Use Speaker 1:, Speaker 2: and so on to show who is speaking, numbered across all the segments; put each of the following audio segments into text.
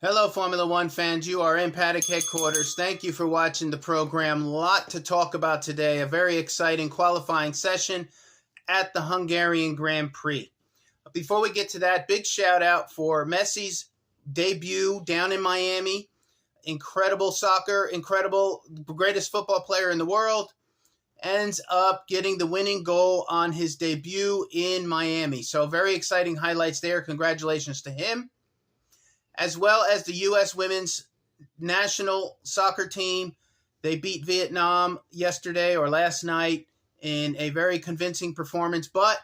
Speaker 1: Hello, Formula One fans. You are in paddock headquarters. Thank you for watching the program. A lot to talk about today. A very exciting qualifying session at the Hungarian Grand Prix. Before we get to that, big shout out for Messi's debut down in Miami. Incredible soccer, incredible, greatest football player in the world. Ends up getting the winning goal on his debut in Miami. So very exciting highlights there. Congratulations to him. As well as the U.S. women's national soccer team. They beat Vietnam yesterday or last night in a very convincing performance, but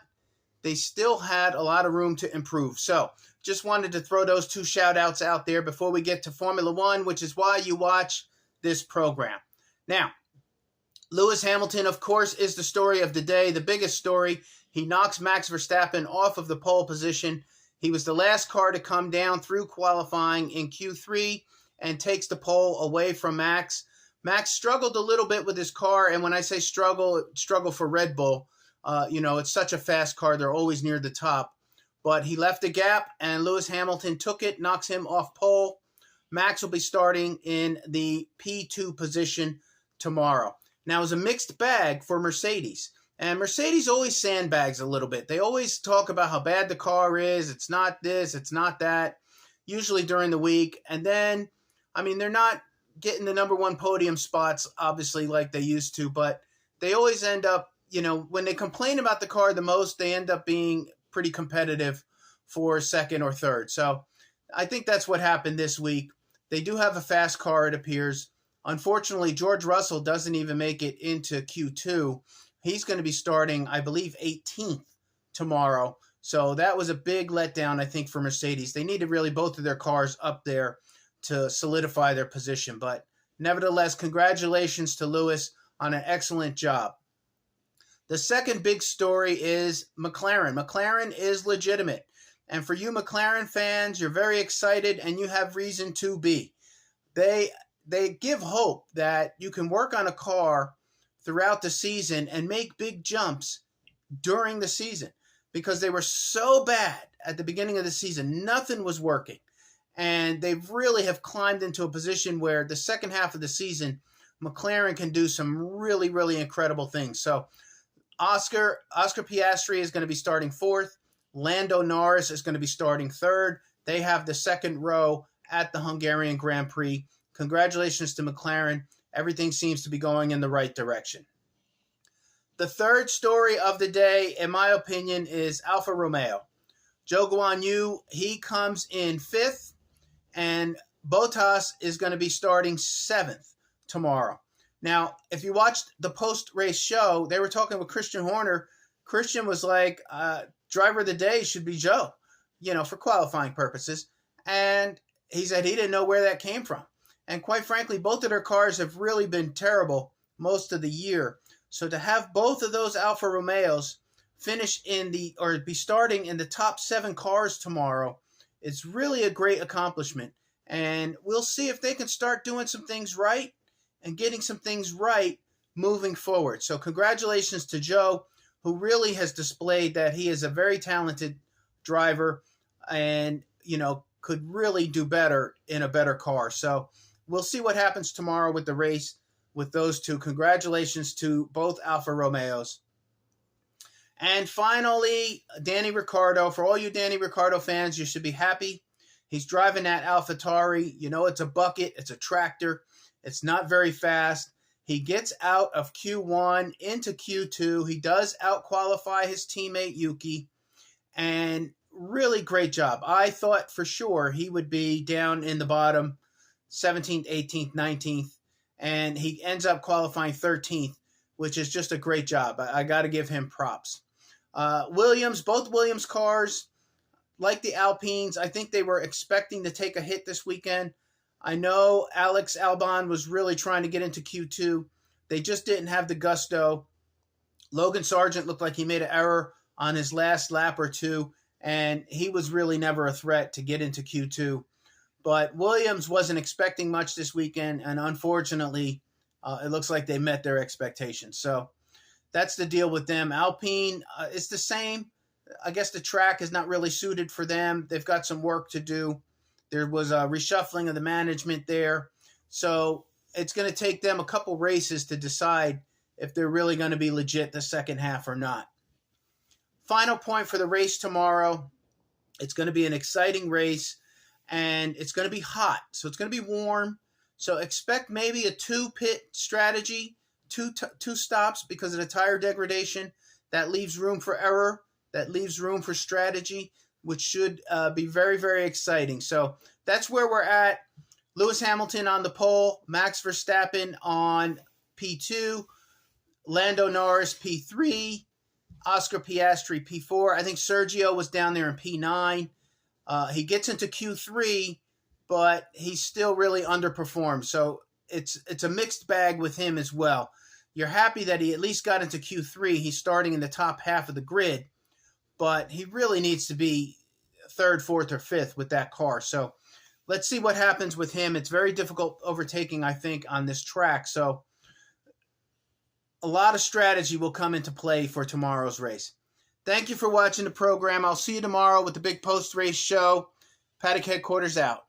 Speaker 1: they still had a lot of room to improve. So just wanted to throw those two shout-outs out there before we get to Formula One, which is why you watch this program. Now, Lewis Hamilton, of course, is the story of the day, the biggest story. He knocks Max Verstappen off of the pole position. He was the last car to come down through qualifying in Q3 and takes the pole away from Max. Max struggled a little bit with his car, and when I say struggle for Red Bull. It's such a fast car. They're always near the top. But he left a gap, and Lewis Hamilton took it, knocks him off pole. Max will be starting in the P2 position tomorrow. Now, it was a mixed bag for Mercedes. And Mercedes always sandbags a little bit. They always talk about how bad the car is. It's not this, it's not that, usually during the week. And then, they're not getting the number one podium spots, obviously, like they used to. But they always end up, when they complain about the car the most, they end up being pretty competitive for second or third. So I think that's what happened this week. They do have a fast car, it appears. Unfortunately, George Russell doesn't even make it into Q2. He's going to be starting, I believe, 18th tomorrow. So that was a big letdown, I think, for Mercedes. They needed really both of their cars up there to solidify their position. But nevertheless, congratulations to Lewis on an excellent job. The second big story is McLaren. McLaren is legitimate. And for you McLaren fans, you're very excited, and you have reason to be. They give hope that you can work on a car throughout the season and make big jumps during the season, because they were so bad at the beginning of the season. Nothing was working. And they really have climbed into a position where the second half of the season, McLaren can do some really, really incredible things. So Oscar Piastri is going to be starting fourth. Lando Norris is going to be starting third. They have the second row at the Hungarian Grand Prix. Congratulations to McLaren. Everything seems to be going in the right direction. The third story of the day, in my opinion, is Alfa Romeo. Zhou Guanyu, he comes in fifth, and Bottas is going to be starting seventh tomorrow. Now, if you watched the post-race show, they were talking with Christian Horner. Christian was like, driver of the day should be Zhou, for qualifying purposes. And he said he didn't know where that came from. And quite frankly, both of their cars have really been terrible most of the year. So to have both of those Alfa Romeos finish be starting in the top 7 cars tomorrow, it's really a great accomplishment. And we'll see if they can start doing some things right and getting some things right moving forward. So congratulations to Zhou, who really has displayed that he is a very talented driver and, could really do better in a better car. So we'll see what happens tomorrow with the race with those two. Congratulations to both Alfa Romeos. And finally, Danny Ricciardo. For all you Danny Ricciardo fans, you should be happy. He's driving that AlphaTauri. It's a bucket. It's a tractor. It's not very fast. He gets out of Q1 into Q2. He does out-qualify his teammate Yuki. And really great job. I thought for sure he would be down in the bottom, 17th, 18th, 19th, and he ends up qualifying 13th, which is just a great job. I got to give him props. Both Williams cars, like the Alpines, I think they were expecting to take a hit this weekend. I know Alex Albon was really trying to get into Q2. They just didn't have the gusto. Logan Sargent looked like he made an error on his last lap or two, and he was really never a threat to get into Q2. But Williams wasn't expecting much this weekend, and unfortunately, it looks like they met their expectations. So that's the deal with them. Alpine, it's the same. I guess the track is not really suited for them. They've got some work to do. There was a reshuffling of the management there. So it's going to take them a couple races to decide if they're really going to be legit the second half or not. Final point for the race tomorrow. It's going to be an exciting race, and it's going to be hot. So it's going to be warm. So expect maybe a 2-pit strategy, two stops because of the tire degradation. That leaves room for error. That leaves room for strategy, which should be very, very exciting. So that's where we're at. Lewis Hamilton on the pole, Max Verstappen on P2, Lando Norris P3, Oscar Piastri P4. I think Sergio was down there in P9. He gets into Q3, but he's still really underperformed. So it's a mixed bag with him as well. You're happy that he at least got into Q3. He's starting in the top half of the grid, but he really needs to be third, fourth, or fifth with that car. So let's see what happens with him. It's very difficult overtaking, I think, on this track. So a lot of strategy will come into play for tomorrow's race. Thank you for watching the program. I'll see you tomorrow with the big post-race show. Paddock Headquarters out.